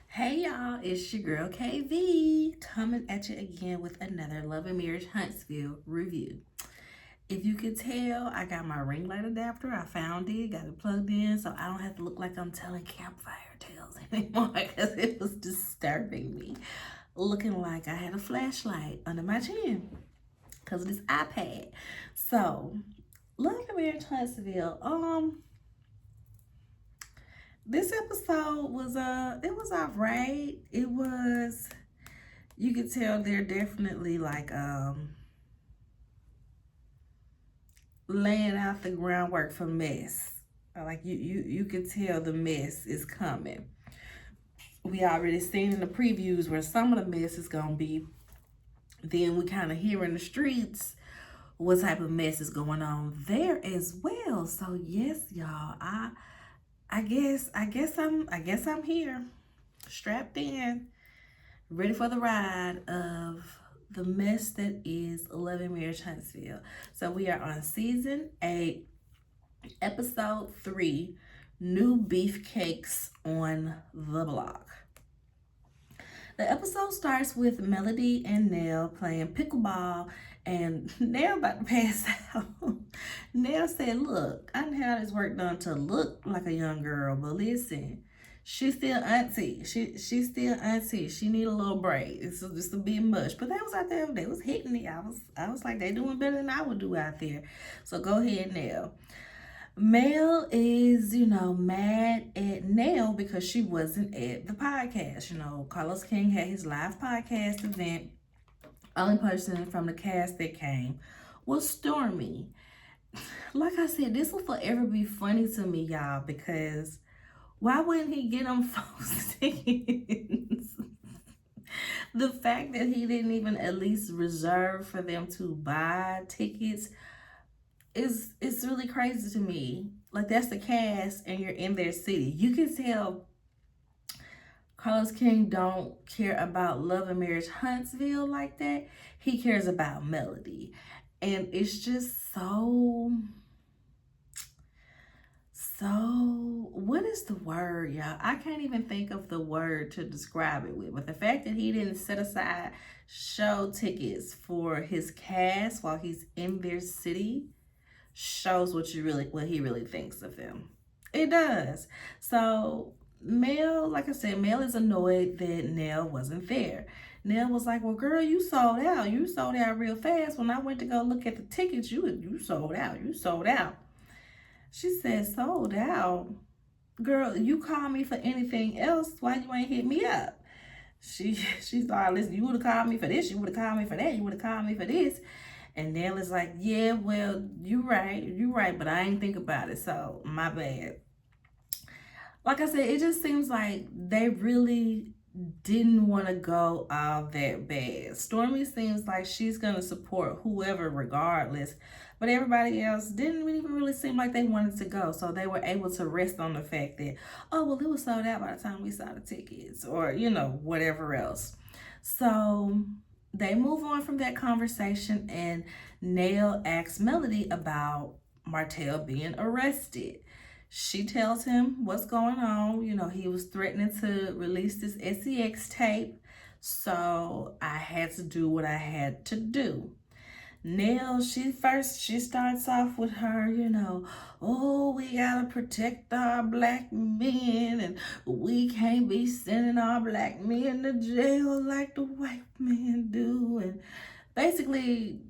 Hey y'all, it's your girl KV coming at you again with another Love and Marriage Huntsville review. If you could tell, I got my ring light adapter. I found it, got it plugged in, so I don't have to look like I'm telling campfire tales anymore because it was disturbing me. Looking like I had a flashlight under my chin because of this iPad. So, Love and Marriage Huntsville. This episode was it was alright. It was, you could tell they're definitely like laying out the groundwork for mess. Like you could tell the mess is coming. We already seen in the previews where some of the mess is gonna be. Then we kind of hear in the streets what type of mess is going on there as well. So yes, y'all, I guess I'm here, strapped in, ready for the ride of the mess that is Love and Marriage Huntsville. So we are on season 8, episode 3, New Beefcakes on the Block. The episode starts with Melody and Nell playing pickleball, and Nell about to pass out. Nell said, "Look, I done had this work done to look like a young girl, but listen, she's still auntie. She's still auntie. She need a little break. It's just a bit much." But they was out there, they was hitting it. I was like, they doing better than I would do out there. So go ahead, Nell. Mel is, mad at Nell because she wasn't at the podcast. Carlos King had his live podcast event. Only person from the cast that came was Stormy. Like I said, this will forever be funny to me, y'all, because why wouldn't he get them folks tickets? The fact that he didn't even at least reserve for them to buy tickets is it's really crazy to me. Like, that's the cast and you're in their city. You can tell Carlos King don't care about Love and Marriage Huntsville like that. He cares about Melody. And it's just so what is the word, y'all? I can't even think of the word to describe it with. But the fact that he didn't set aside show tickets for his cast while he's in their city shows what he really thinks of them. It does. So Mel, like I said, Mel is annoyed that Nell wasn't there. Nell was like, "Well, girl, you sold out. You sold out real fast. When I went to go look at the tickets, you sold out. You sold out." She said, "Sold out? Girl, you call me for anything else. Why you ain't hit me up?" She thought, "Listen, you would have called me for this. You would have called me for that. You would have called me for this." And Nell is like, "Yeah, well, you right, but I ain't think about it, so my bad." Like I said, it just seems like they really didn't want to go all that bad. Stormy seems like she's gonna support whoever regardless, but everybody else didn't even really seem like they wanted to go. So they were able to rest on the fact that, oh well, it was sold out by the time we saw the tickets, or whatever else. So they move on from that conversation, and Nell asks Melody about Martell being arrested. She tells him what's going on. He was threatening to release this sex tape. So I had to do what I had to do. Nell, she starts off with her, "Oh, we gotta protect our black men, and we can't be sending our black men to jail like the white men do." And basically,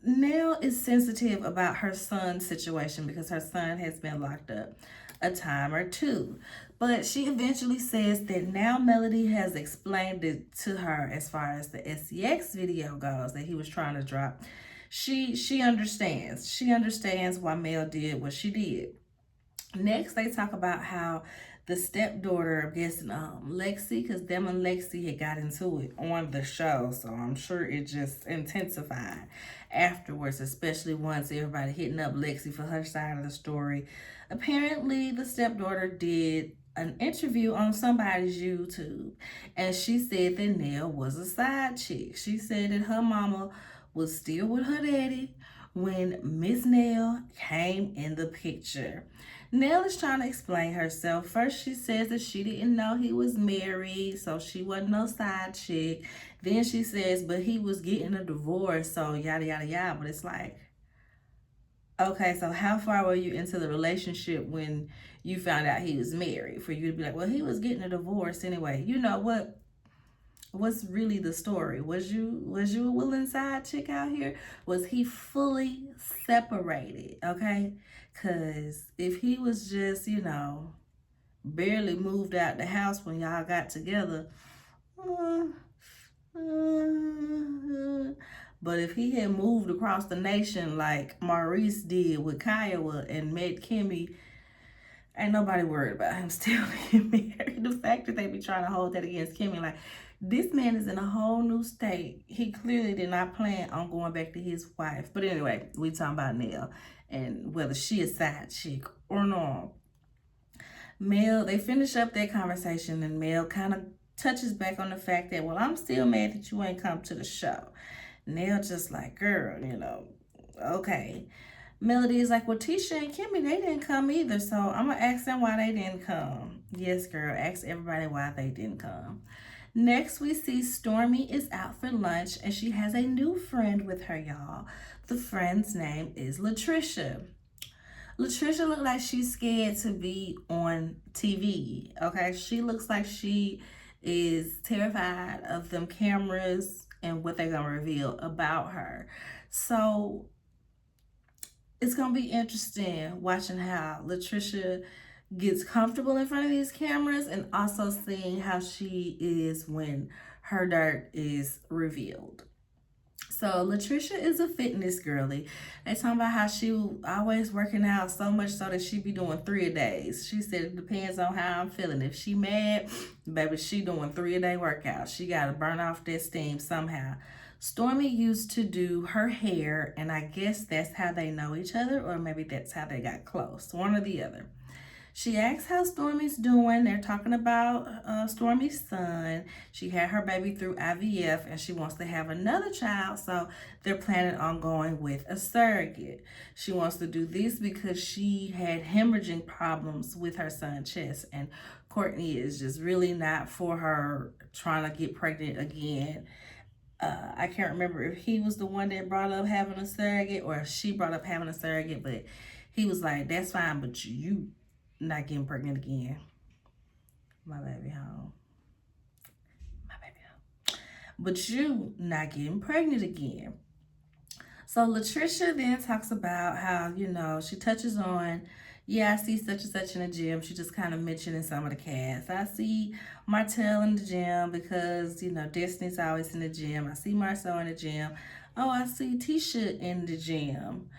Nell is sensitive about her son's situation because her son has been locked up a time or two. But she eventually says that now Melody has explained it to her as far as the SCX video goes that he was trying to drop. She understands. She understands why Mel did what she did. Next, they talk about how the stepdaughter, I'm guessing Lexi, because them and Lexi had got into it on the show, so I'm sure it just intensified afterwards, especially once everybody hitting up Lexi for her side of the story. Apparently, the stepdaughter did an interview on somebody's YouTube, and she said that Nell was a side chick. She said that her mama was still with her daddy when Miss Nell came in the picture. Nell is trying to explain herself. First, she says that she didn't know he was married, so she wasn't no side chick. Then she says, but he was getting a divorce, so yada, yada, yada. But it's like, okay, so how far were you into the relationship when you found out he was married? For you to be like, well, he was getting a divorce anyway. You know what? What's really the story? Was you a willing side chick out here? Was he fully separated? Okay, because if he was just barely moved out the house when y'all got together, uh, but if he had moved across the nation like Maurice did with Kiowa and met Kimmy, ain't nobody worried about him still being married. The fact that they be trying to hold that against Kimmy, like, this man is in a whole new state. He clearly did not plan on going back to his wife. But anyway, we talking about Nell and whether she is side chick or not. Mel, they finish up their conversation and Mel kind of touches back on the fact that, well, I'm still mad that you ain't come to the show. Nell just like, girl, okay. Melody is like, well, Tisha and Kimmy, they didn't come either, so I'm going to ask them why they didn't come. Yes, girl, ask everybody why they didn't come. Next, we see Stormy is out for lunch, and she has a new friend with her, y'all. The friend's name is Latricia. Latricia looks like she's scared to be on TV, okay? She looks like she is terrified of them cameras and what they're going to reveal about her. So it's going to be interesting watching how Latricia gets comfortable in front of these cameras and also seeing how she is when her dirt is revealed. So Latricia is a fitness girly. They talking about how she always working out so much so that she be doing 3 a days. She said it depends on how I'm feeling. If she mad, baby, she doing 3 a day workouts. She got to burn off that steam somehow. Stormy used to do her hair, and I guess that's how they know each other, or maybe that's how they got close, one or the other. She asks how Stormy's doing. They're talking about Stormy's son. She had her baby through IVF and she wants to have another child, so they're planning on going with a surrogate. She wants to do this because she had hemorrhaging problems with her son's chest, and Courtney is just really not for her trying to get pregnant again. I can't remember if he was the one that brought up having a surrogate or if she brought up having a surrogate, but he was like, that's fine, but you not getting pregnant again. My baby home. My baby home. But you not getting pregnant again. So Latricia then talks about how, she touches on, yeah, I see such and such in the gym. She just kind of mentioning some of the cast. I see Martell in the gym because, Destiny's always in the gym. I see Marcel in the gym. Oh, I see Tisha in the gym.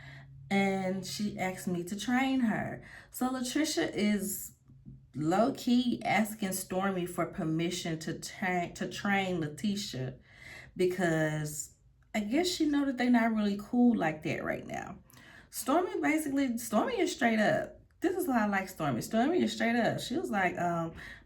And she asked me to train her. So Latricia is low-key asking Stormy for permission to train Letitia because I guess she know that they're not really cool like that right now. Stormy is straight up. This is why I like Stormy. Stormy is straight up. She was like,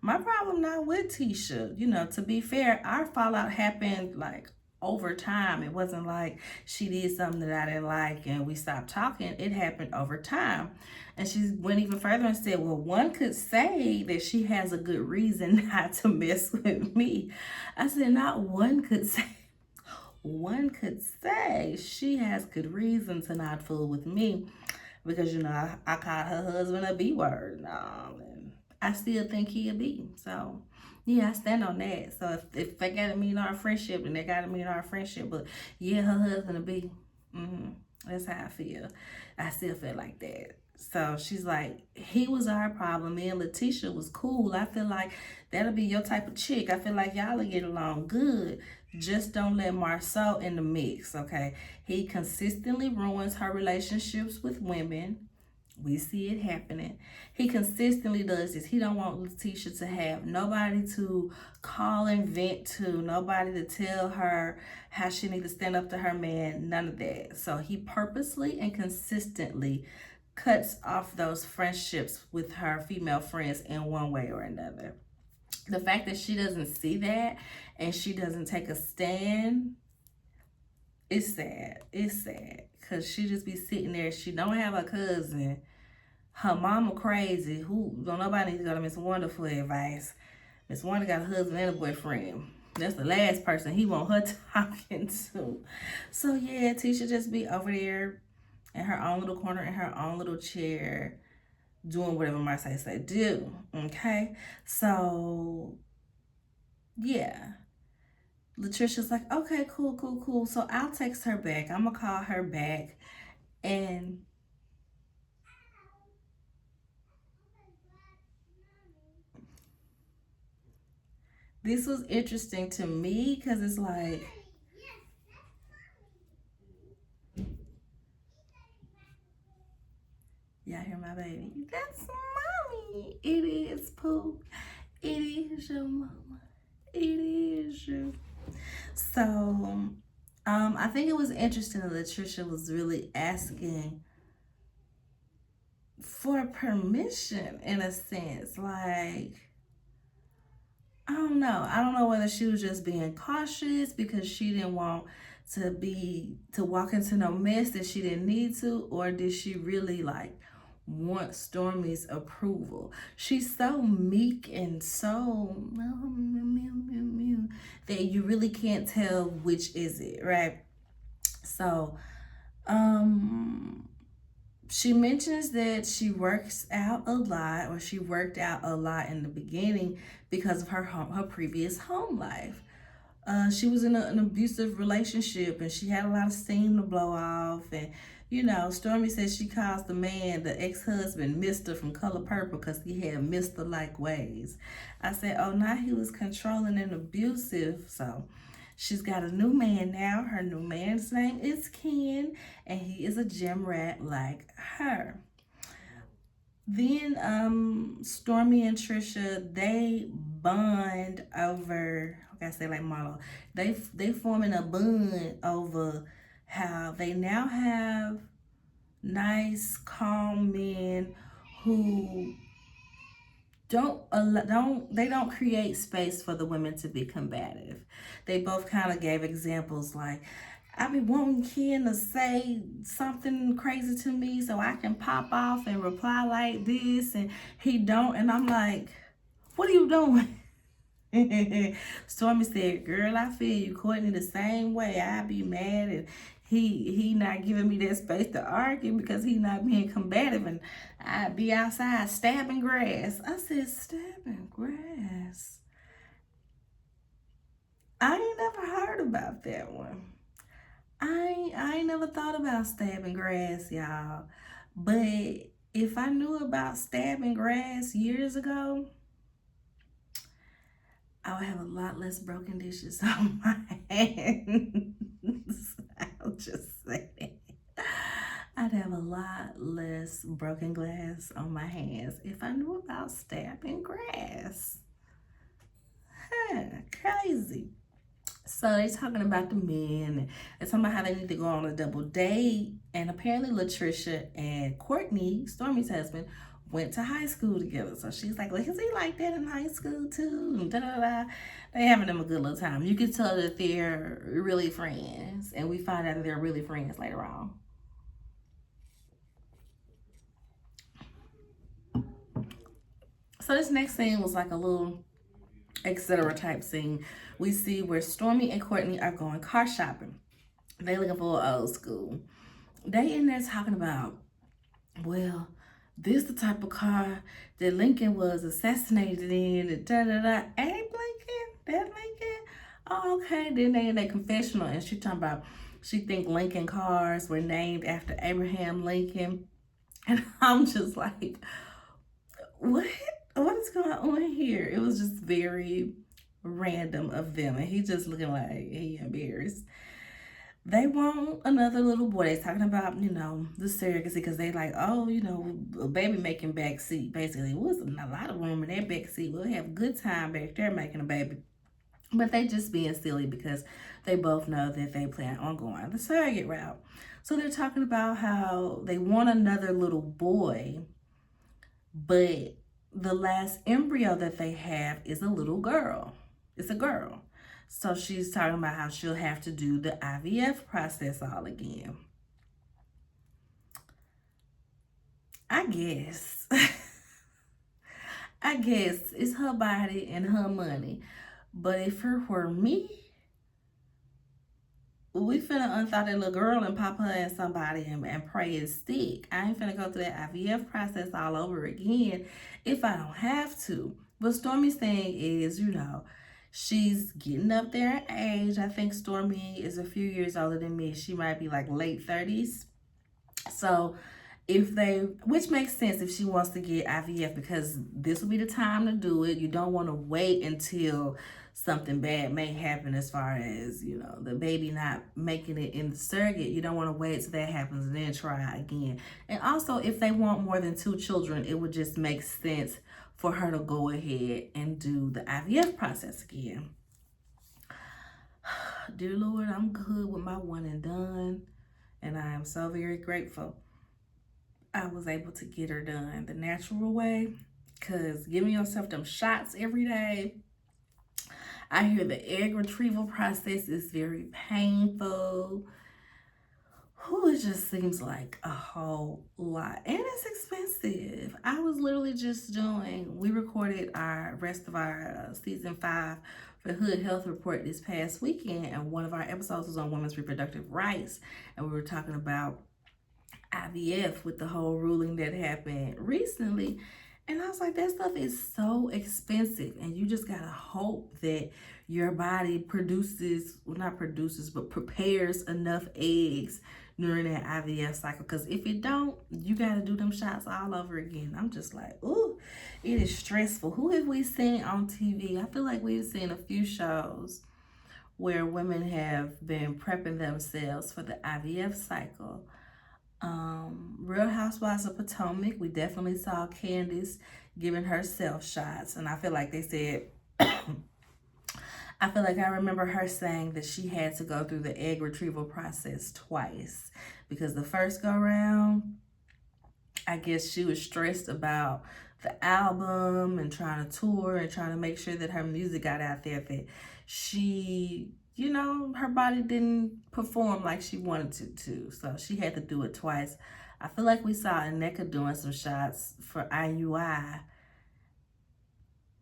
my problem not with Tisha. To be fair, our fallout happened like over time. It wasn't like she did something that I didn't like and we stopped talking. It happened over time. And she went even further and said, well, one could say that she has a good reason not to mess with me. I said, not one could say. One could say she has good reason to not fool with me because, I called her husband a B word. And I still think he a B. So, yeah, I stand on that. So if they got to mean our friendship, then they got to mean our friendship. But, yeah, her husband a B. That's how I feel. I still feel like that. So she's like, he was our problem. Me and Letitia was cool. I feel like that'll be your type of chick. I feel like y'all will get along good. Just don't let Marceau in the mix, okay? He consistently ruins her relationships with women. We see it happening. He consistently does this. He don't want Letitia to have nobody to call and vent to, nobody to tell her how she needs to stand up to her man, none of that. So he purposely and consistently cuts off those friendships with her female friends in one way or another. The fact that she doesn't see that and she doesn't take a stand, it's sad. It's sad because she just be sitting there. She don't have a cousin Her mama crazy. Who don't nobody need to go to Miss Wonder for advice. Miss Wonder got a husband and a boyfriend. That's the last person he want her talking to. So yeah, Tisha just be over there in her own little corner, in her own little chair, doing whatever Marseille say do. Okay? So yeah. Latricia's like, okay, cool. So I'll text her back. I'm gonna call her back. And this was interesting to me because it's like, y'all hear my baby? That's mommy. It is, Pooh. It is your mama. It is you. So, I think it was interesting that Latricia was really asking for permission in a sense. Like, I don't know. I don't know whether she was just being cautious because she didn't want to walk into no mess that she didn't need to, or did she really like want Stormy's approval? She's so meek and so that you really can't tell which is it, right? So, she mentions that she works out a lot, or she worked out a lot in the beginning because of her previous home life. She was in an abusive relationship and she had a lot of steam to blow off. And, you know, Stormy says she calls the man, the ex-husband, Mr. from Color Purple because he had Mr.-like ways. I said, oh, now he was controlling and abusive. So she's got a new man now. Her new man's name is Ken, and he is a gym rat like her. Then Stormy and Trisha, they bond over, I gotta say like Marlo, they forming a bond over how they now have nice, calm men who don't create space for the women to be combative. They both kind of gave examples like, I be wanting Ken to say something crazy to me so I can pop off and reply like this, and he don't, and I'm like, what are you doing? Stormy said, girl, I feel you. Courtney the same way. I be mad and he not giving me that space to argue because he not being combative, and I be outside stabbing grass. I said, stabbing grass? I ain't never heard about that one. I ain't never thought about stabbing grass, y'all. But if I knew about stabbing grass years ago, I would have a lot less broken dishes on my hands. I'll just say that. I'd have a lot less broken glass on my hands if I knew about stabbing grass. Huh, crazy. So they talking about the men. They're talking about how they need to go on a double date. And apparently Latricia and Courtney, Stormy's husband, went to high school together. So she's like, is he like that in high school too? And da-da-da. They having them a good little time. You can tell that they're really friends. And we find out that they're really friends later on. So this next scene was like a little etc. type scene. We see where Stormy and Courtney are going car shopping. They looking for old school. They in there talking about, well, this the type of car that Lincoln was assassinated in, and da-da-da. Ain't Lincoln? That Lincoln? Oh, okay. Then they in their confessional, and she talking about she think Lincoln cars were named after Abraham Lincoln. And I'm just like, what is going on here? It was just very random of them, and he just looking like he embarrassed. They want another little boy. They talking about, you know, the surrogacy, because they like, oh, you know, a baby making back seat. Basically, it wasn't a lot of room in that back seat. We'll have a good time back there making a baby. But they just being silly because they both know that they plan on going the surrogate route. So they're talking about how they want another little boy, but the last embryo that they have is a little girl. It's a girl. So she's talking about how she'll have to do the IVF process all again. I guess. I guess it's her body and her money. But if it were me, we finna unthaw that little girl and pop her in somebody and pray and stick. I ain't finna go through that IVF process all over again if I don't have to. But Stormy's thing is, she's getting up there in age. I think Stormy is a few years older than me. She might be like late 30s. So which makes sense if she wants to get IVF, because this will be the time to do it. You don't want to wait until something bad may happen, as far as, the baby not making it in the surrogate. You don't want to wait till that happens and then try again. And also, if they want more than 2 children, it would just make sense for her to go ahead and do the IVF process again. Dear Lord, I'm good with my one and done, and I am so very grateful I was able to get her done the natural way, because giving yourself them shots every day, I hear the egg retrieval process is very painful. It just seems like a whole lot, and it's expensive. I was literally just we recorded our rest of our season 5 for Hood Health Report this past weekend, and one of our episodes was on women's reproductive rights, and we were talking about IVF with the whole ruling that happened recently. And I was like, that stuff is so expensive, and you just gotta hope that your body prepares enough eggs during that IVF cycle. Because if it don't, you gotta do them shots all over again. I'm just like, ooh, it is stressful. Who have we seen on TV? I feel like we've seen a few shows where women have been prepping themselves for the IVF cycle. Real Housewives of Potomac, we definitely saw Candace giving herself shots, and I feel like they said I feel like I remember her saying that she had to go through the egg retrieval process twice, because the first go round, I guess she was stressed about the album and trying to tour and trying to make sure that her music got out there, that she, her body didn't perform like she wanted it to. So she had to do it twice. I feel like we saw Aneka doing some shots for IUI.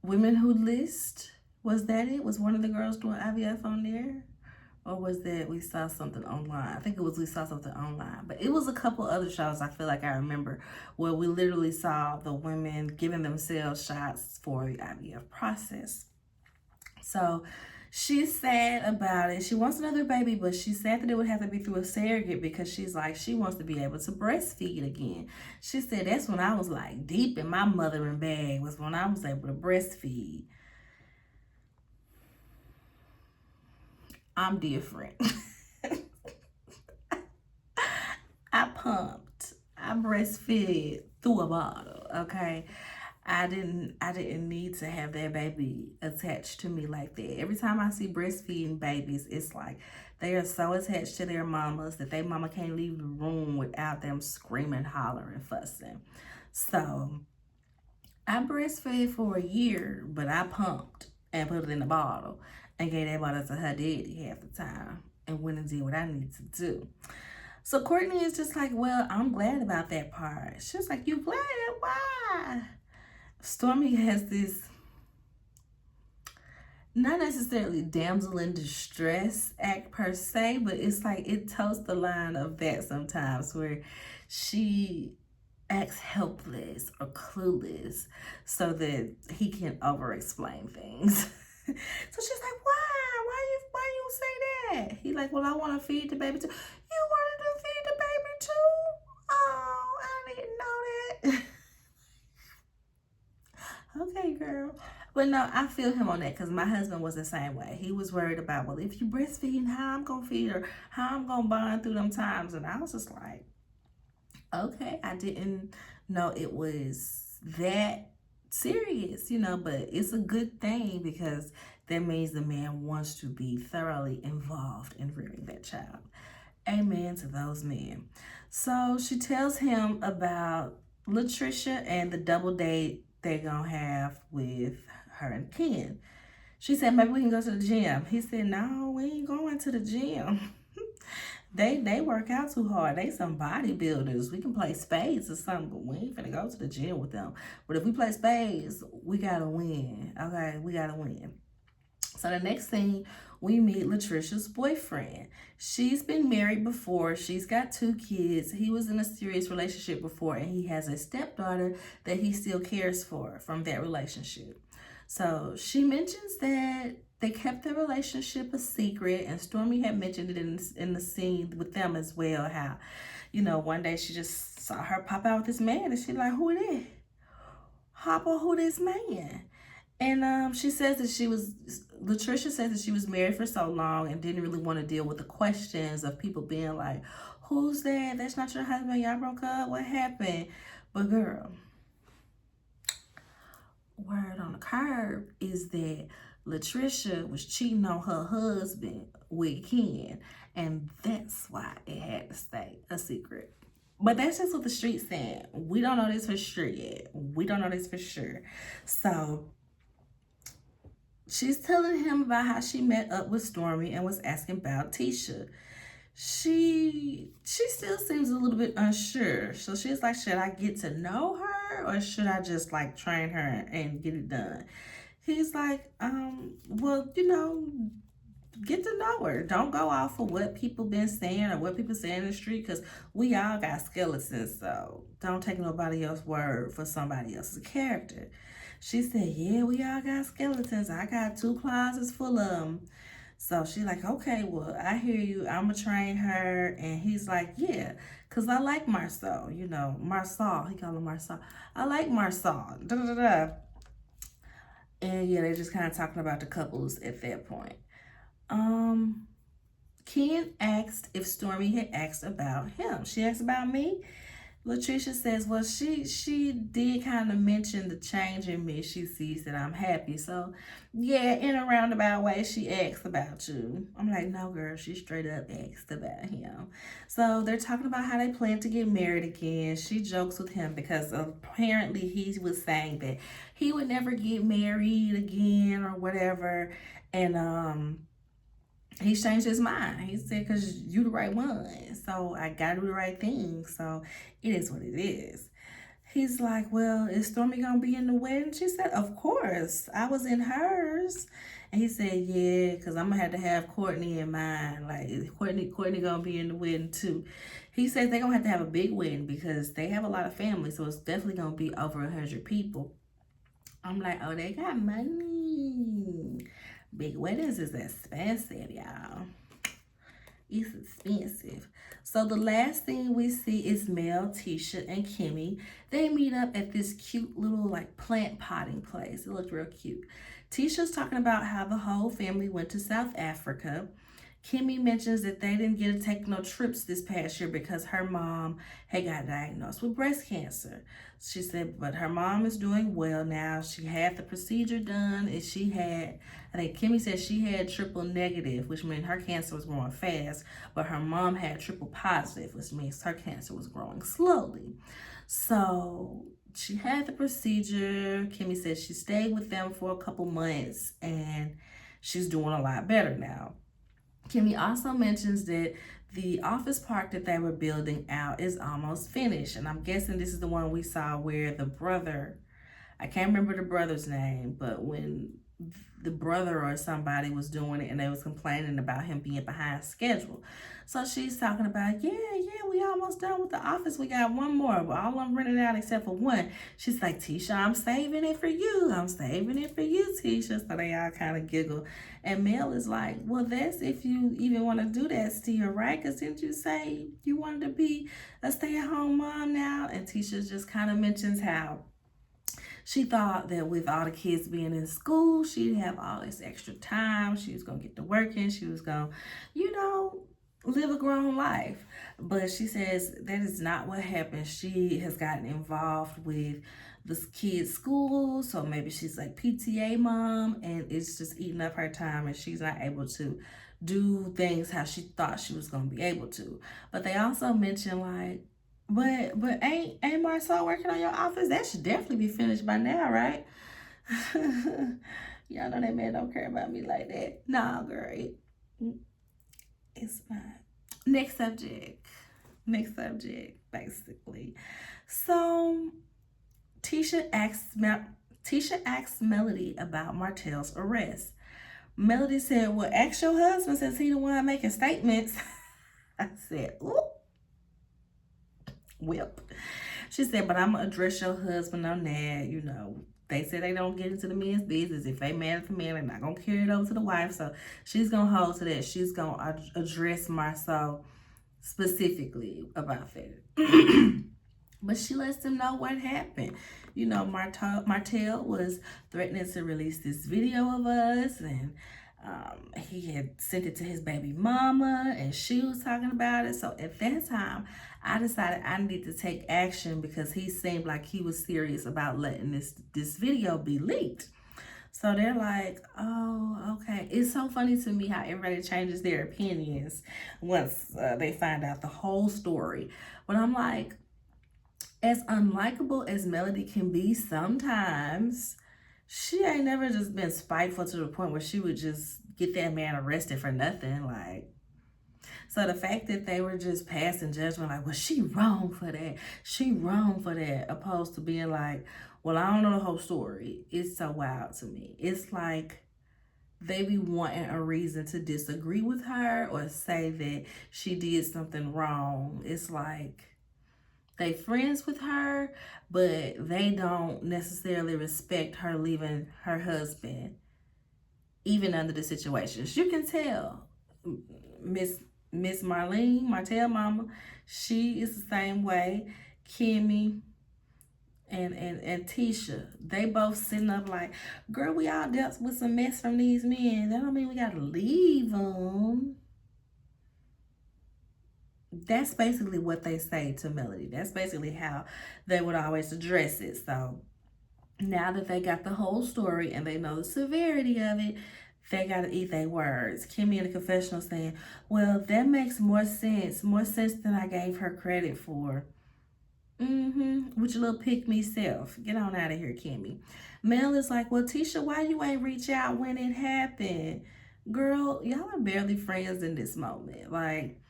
Women Who List, was that it? Was one of the girls doing IVF on there? Or was that we saw something online? I think we saw something online. But it was a couple other shows I feel like I remember where we literally saw the women giving themselves shots for the IVF process. So she's sad about it. She wants another baby, but she's sad that it would have to be through a surrogate, because she's like, she wants to be able to breastfeed again. She said, that's when I was like deep in my mothering bag, was when I was able to breastfeed. I'm different. I pumped. I breastfed through a bottle, okay? I didn't need to have that baby attached to me like that. Every time I see breastfeeding babies, it's like they are so attached to their mamas that their mama can't leave the room without them screaming, hollering, fussing. So I breastfed for a year, but I pumped and put it in a bottle and gave that bottle to her daddy half the time and went and did what I needed to do. So Courtney is just like, well, I'm glad about that part. She was like, you glad? Why? Stormy has this, not necessarily damsel in distress act per se, but it's like it toes the line of that sometimes, where she acts helpless or clueless so that he can over-explain things. So she's like, why you say that? He like, well, I want to feed the baby too. You wanted to feed the baby too? Oh, I didn't know that. Okay, girl. But no, I feel him on that, because my husband was the same way. He was worried about, well, if you breastfeed, how I'm going to feed her, how I'm going to bond through them times. And I was just like, okay, I didn't know it was that serious, but it's a good thing, because that means the man wants to be thoroughly involved in rearing that child. Amen to those men. So she tells him about Latricia and the double date they're gonna have with her and Ken. She said, maybe we can go to the gym. He said, no, we ain't going to the gym. They work out too hard. They some bodybuilders. We can play spades or something, but we ain't finna go to the gym with them. But if we play spades, we gotta win. Okay, we gotta win. So the next thing, we meet Latricia's boyfriend. She's been married before. She's got 2 kids. He was in a serious relationship before, and he has a stepdaughter that he still cares for from that relationship. So she mentions that they kept their relationship a secret, and Stormy had mentioned it in the scene with them as well. How, one day she just saw her pop out with this man, and she's like, "Who it is? Hopper, who this man?" And she says that Latricia says that she was married for so long and didn't really want to deal with the questions of people being like, "Who's that? That's not your husband. Y'all broke up. What happened?" But girl, word on the curb is that Latricia was cheating on her husband with Ken, and that's why it had to stay a secret. But that's just what the street's saying. We don't know this for sure yet. We don't know this for sure. So she's telling him about how she met up with Stormy and was asking about Tisha. She still seems a little bit unsure. So she's like, should I get to know her or should I just like train her and get it done? He's like, well, get to know her. Don't go off of what people been saying or what people say in the street, because we all got skeletons, so don't take nobody else's word for somebody else's character. She said, yeah, we all got skeletons. I got 2 closets full of them. So she's like, okay, well, I hear you. I'm going to train her. And he's like, yeah, because I like Marcel. Marcel. He called him Marcel. I like Marcel. Da, da, da, da. And yeah, they're just kind of talking about the couples at that point. Ken asked if Stormy had asked about him. She asked about me. Latricia says, well, she did kind of mention the change in me. She sees that I'm happy. So, yeah, in a roundabout way, she asked about you. I'm like, no, girl, she straight up asked about him. So they're talking about how they plan to get married again. She jokes with him because apparently he was saying that he would never get married again or whatever. And, he changed his mind. He said, because you the right one. So I got to do the right thing. So it is what it is. He's like, well, is Stormy going to be in the wedding? She said, of course. I was in hers. And he said, yeah, because I'm going to have Courtney in mind. Like, Courtney going to be in the wedding too. He says they're going to have a big wedding because they have a lot of family. So it's definitely going to be over 100 people. I'm like, oh, they got money. Big weddings is expensive, y'all. It's expensive. So the last thing we see is Mel, Tisha, and Kimmy. They meet up at this cute little like plant potting place. It looked real cute. Tisha's talking about how the whole family went to South Africa. Kimmy mentions that they didn't get to take no trips this past year because her mom had got diagnosed with breast cancer. She said, but her mom is doing well now. She had the procedure done, and I think Kimmy said she had triple negative, which meant her cancer was growing fast, but her mom had triple positive, which means her cancer was growing slowly. So she had the procedure. Kimmy said she stayed with them for a couple months, and she's doing a lot better now. Kimmy also mentions that the office park that they were building out is almost finished. And I'm guessing this is the one we saw where the brother, I can't remember the brother's name, but when the brother or somebody was doing it and they was complaining about him being behind schedule. So she's talking about, yeah, we almost done with the office. We got one more, but all of them rented out except for one. She's like, Tisha, I'm saving it for you. I'm saving it for you, Tisha. So they all kind of giggle. And Mel is like, well, that's if you even want to do that still, right? Because didn't you say you wanted to be a stay-at-home mom now? And Tisha just kind of mentions how she thought that with all the kids being in school, she'd have all this extra time. She was going to get to working. She was going to, live a grown life. But she says that is not what happened. She has gotten involved with this kid's school. So maybe she's like PTA mom and it's just eating up her time and she's not able to do things how she thought she was going to be able to. But they also mention like, but ain't Marcel working on your office? That should definitely be finished by now, right? Y'all know that man don't care about me like that. Nah, girl, it's not. Next subject. Next subject, basically. So Tisha asked Melody about Martell's arrest. Melody said, well, ask your husband since he the one making statements. I said, ooh, whip. She said, but I'm going to address your husband on that. You know, they said they don't get into the men's business. If they mad at the man, they're not going to carry it over to the wife. So she's going to hold to that. She's going to address Marcel specifically about that. But she lets them know what happened. You know, Martell was threatening to release this video of us, and he had sent it to his baby mama, and she was talking about it. So at that time, I decided I needed to take action because he seemed like he was serious about letting this video be leaked. So they're like, oh, okay. It's so funny to me how everybody changes their opinions once they find out the whole story. But I'm like, as unlikable as Melody can be sometimes, she ain't never just been spiteful to the point where she would just get that man arrested for nothing. Like, so the fact that they were just passing judgment, like, well, she wrong for that. She wrong for that. Opposed to being like, well, I don't know the whole story. It's so wild to me. It's like they be wanting a reason to disagree with her or say that she did something wrong. It's like they friends with her, but they don't necessarily respect her leaving her husband, even under the situations. You can tell Miss Martell mama, she is the same way. Kimmy and Tisha, they both sitting up like, girl, we all dealt with some mess from these men. That don't mean we gotta leave them. That's basically what they say to Melody. That's basically how they would always address it. So now that they got the whole story and they know the severity of it, they got to eat their words. Kimmy in the confessional saying, well, that makes more sense than I gave her credit for. With your little pick-me self. Get on out of here, Kimmy. Mel is like, well, Tisha, why you ain't reach out when it happened? Girl, y'all are barely friends in this moment. Like,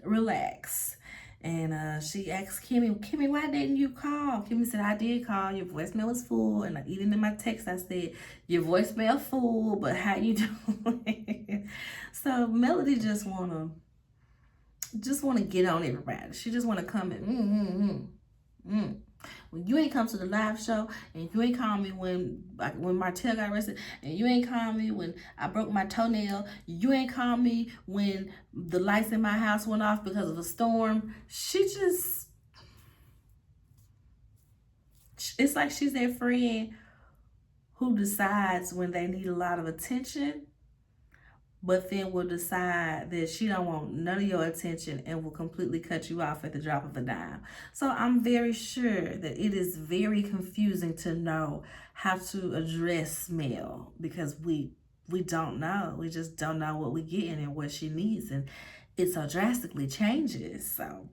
relax. And she asked Kimmy, why didn't you call? Kimmy said, I did call. Your voicemail was full. And even in my text, I said, your voicemail full, but how you doing? So Melody just wanna get on everybody. She just wanna come and When you ain't come to the live show, and you ain't call me when Martell got arrested, and you ain't call me when I broke my toenail, you ain't call me when the lights in my house went off because of a storm. It's like she's that friend who decides when they need a lot of attention, but then will decide that she don't want none of your attention and will completely cut you off at the drop of a dime. So I'm very sure that it is very confusing to know how to address Mel, because we don't know. We just don't know what we're getting and what she needs, and it so drastically changes. So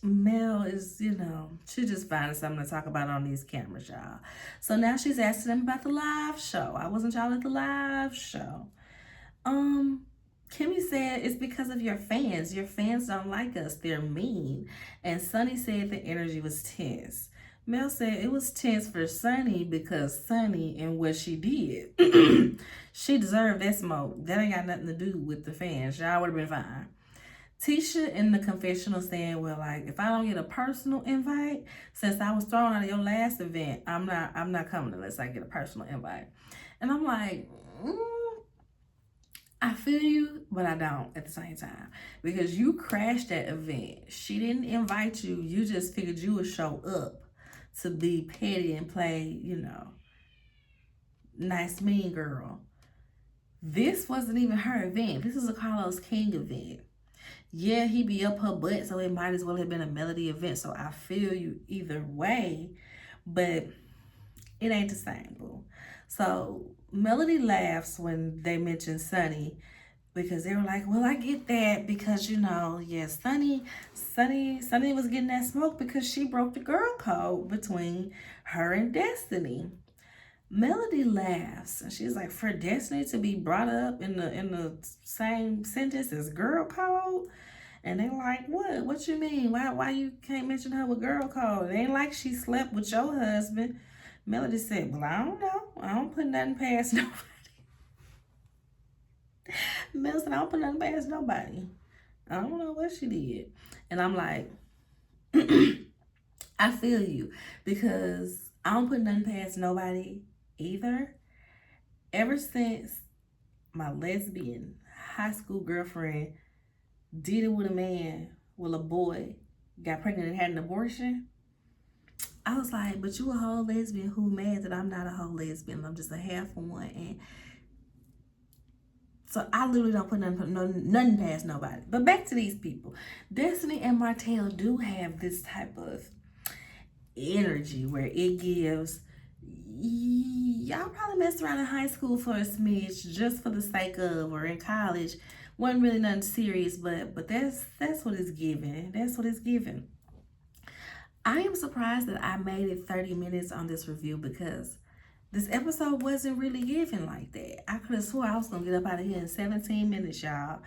Mel is, she's just finding something to talk about on these cameras, y'all. So now she's asking them about the live show. I wasn't y'all at the live show. Kimmy said it's because of your fans. Your fans don't like us. They're mean. And Sunny said the energy was tense. Mel said it was tense for Sunny because Sunny and what she did. She deserved that smoke. That ain't got nothing to do with the fans. Y'all would have been fine. Tisha in the confessional saying, well, like, if I don't get a personal invite, since I was thrown out of your last event, I'm not coming unless I get a personal invite. And I'm like, I feel you, but I don't at the same time. Because you crashed that event. She didn't invite you. You just figured you would show up to be petty and play, nice mean girl. This wasn't even her event. This is a Carlos King event. Yeah, he be up her butt, so it might as well have been a Melody event. So I feel you either way, but it ain't the same, boo. So Melody laughs when they mention Sunny, because they were like, well, I get that because, Sunny was getting that smoke because she broke the girl code between her and Destiny. Melody laughs and she's like, for Destiny to be brought up in the same sentence as girl code. And they like, what you mean, why you can't mention her with girl code? It ain't like she slept with your husband. Melody said, well, I don't know, I don't put nothing past nobody. Mel said, I don't put nothing past nobody. I don't know what she did. And I'm like, I feel you, because I don't put nothing past nobody either. Ever since my lesbian high school girlfriend did it with a man, with a boy, got pregnant and had an abortion, I was like, but you a whole lesbian who mad that I'm not a whole lesbian. I'm just a half of one. And so I literally don't put nothing past nobody. But back to these people. Destiny and Martell do have this type of energy where it gives, y'all probably messed around in high school for a smidge just for the sake of, or in college. Wasn't really nothing serious, but that's what it's giving. That's what it's giving. I am surprised that I made it 30 minutes on this review, because this episode wasn't really given like that. I could have swore I was going to get up out of here in 17 minutes, y'all.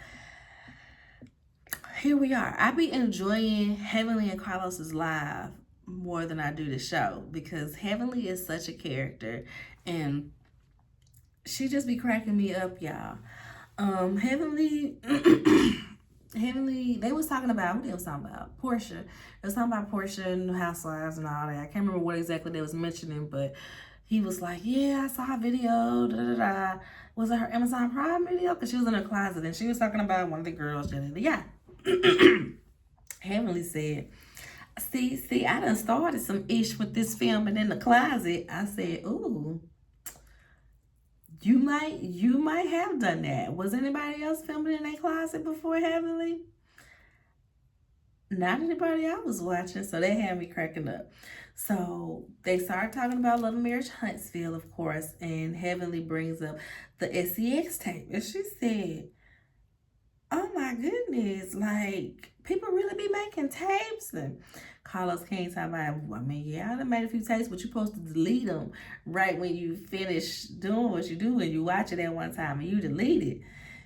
Here we are. I be enjoying Heavenly and Carlos's live more than I do the show, because Heavenly is such a character and she just be cracking me up, y'all. Heavenly... Heavenly, they was talking about, what they was talking about? Portia. They was talking about Portia and Housewives and all that. I can't remember what exactly they was mentioning, but he was like, yeah, I saw a video, da-da-da. Was it her Amazon Prime video? Because she was in her closet and she was talking about one of the girls, da-da-da. Yeah. Heavenly said, see, I done started some ish with this filming in the closet. I said, ooh. You might have done that. Was anybody else filming in their closet before Heavenly? Not anybody I was watching, so they had me cracking up. So they started talking about Love and Marriage Huntsville, of course, and Heavenly brings up the SEX tape. And she said, oh my goodness, like, people really be making tapes? And Carlos King talking about, I mean, yeah, I done made a few tapes, but you're supposed to delete them right when you finish doing what you do and you watch it at one time and you delete it.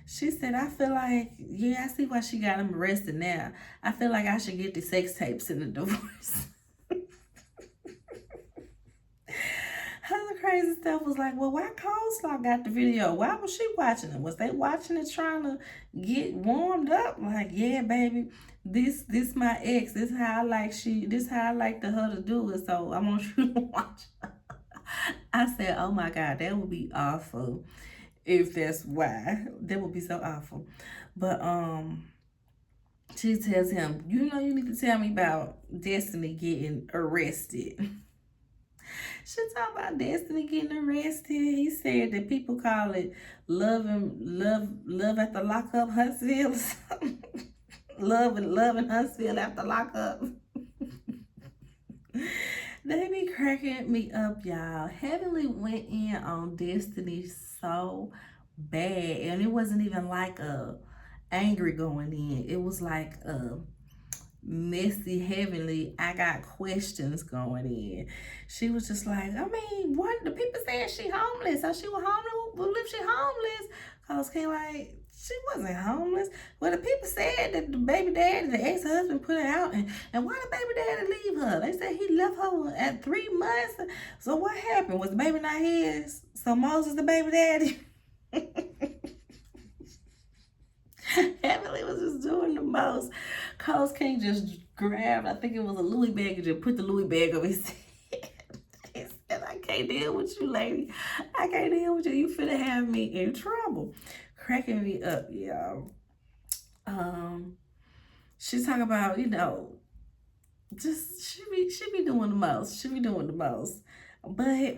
She said, I feel like, yeah, I see why she got him arrested now. I feel like I should get the sex tapes in the divorce. Other crazy stuff was like, well, why Coleslaw got the video? Why was she watching it? Was they watching it trying to get warmed up? Like, yeah, baby, this my ex. This how I like her to do it. So I want you to watch. I said, oh my God, that would be awful if that's why. That would be so awful. But she tells him, you know, you need to tell me about Destiny getting arrested. She talking about Destiny getting arrested. He said that people call it love at the lockup Huntsville or something. love in Huntsville after lockup. They be cracking me up, y'all. Heavenly went in on Destiny so bad, and it wasn't even like a angry going in. It was like a messy Heavenly, I got questions going in. She was just like, I mean, what the people saying she homeless? So she was homeless? Well, if she homeless, Carlos came like, she wasn't homeless. Well, the people said that the baby daddy, the ex-husband, put her out, and why the baby daddy leave her? They said he left her at 3 months. So what happened? Was the baby not his? So Moses the baby daddy? Heavenly was just doing the most. Carlos King just grabbed, I think it was a Louis bag, and just put the Louis bag over his head. He said, I can't deal with you, lady. I can't deal with you. You finna have me in trouble. Cracking me up, y'all. She's talking about, you know, just she be doing the most. She be doing the most. But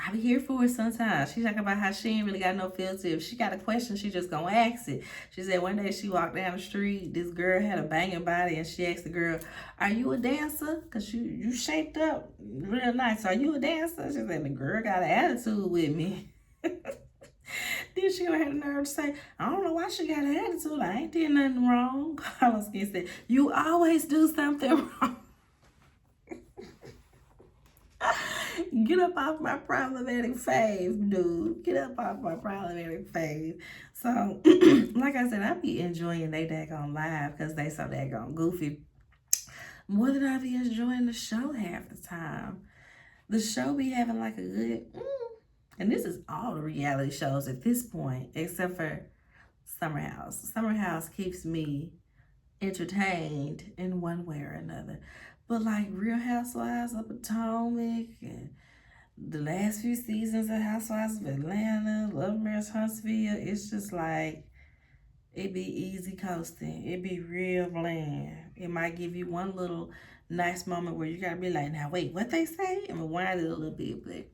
I be here for it sometimes. She talking about how she ain't really got no filter. If she got a question, she just gonna ask it. She said one day she walked down the street, this girl had a banging body, and she asked the girl, are you a dancer? Because you shaped up real nice. Are you a dancer? She said, the girl got an attitude with me. Then she had the nerve to say, I don't know why she got an attitude. I ain't did nothing wrong. Carlos said, you always do something wrong. Get up off my problematic fave, dude. Get up off my problematic fave. So, like I said, I be enjoying they daggone live because they so daggone goofy. More than I be enjoying the show half the time. The show be having like a good, and this is all the reality shows at this point, except for Summer House. Summer House keeps me entertained in one way or another. But like Real Housewives of Potomac and the last few seasons of Housewives of Atlanta, Love Marriage Huntsville, it's just like it be easy coasting. It be real bland. It might give you one little nice moment where you gotta be like, now wait, what they say? And rewind it a little bit, but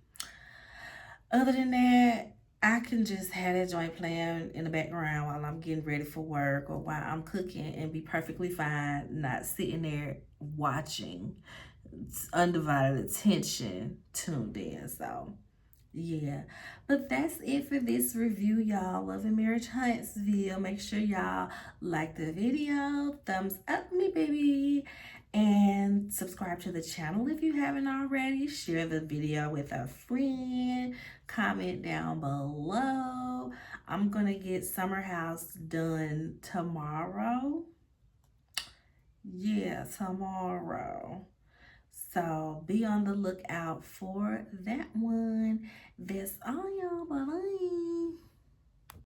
other than that, I can just have that joint playing in the background while I'm getting ready for work or while I'm cooking and be perfectly fine, not sitting there watching. It's undivided attention tuned in. So, yeah. But that's it for this review, y'all. Love and Marriage Huntsville. Make sure y'all like the video, thumbs up me, baby, and subscribe to the channel if you haven't already. Share the video with a friend. Comment down below. I'm gonna get Summer House done tomorrow. Yeah, tomorrow. So be on the lookout for that one. That's all, y'all. Bye-bye.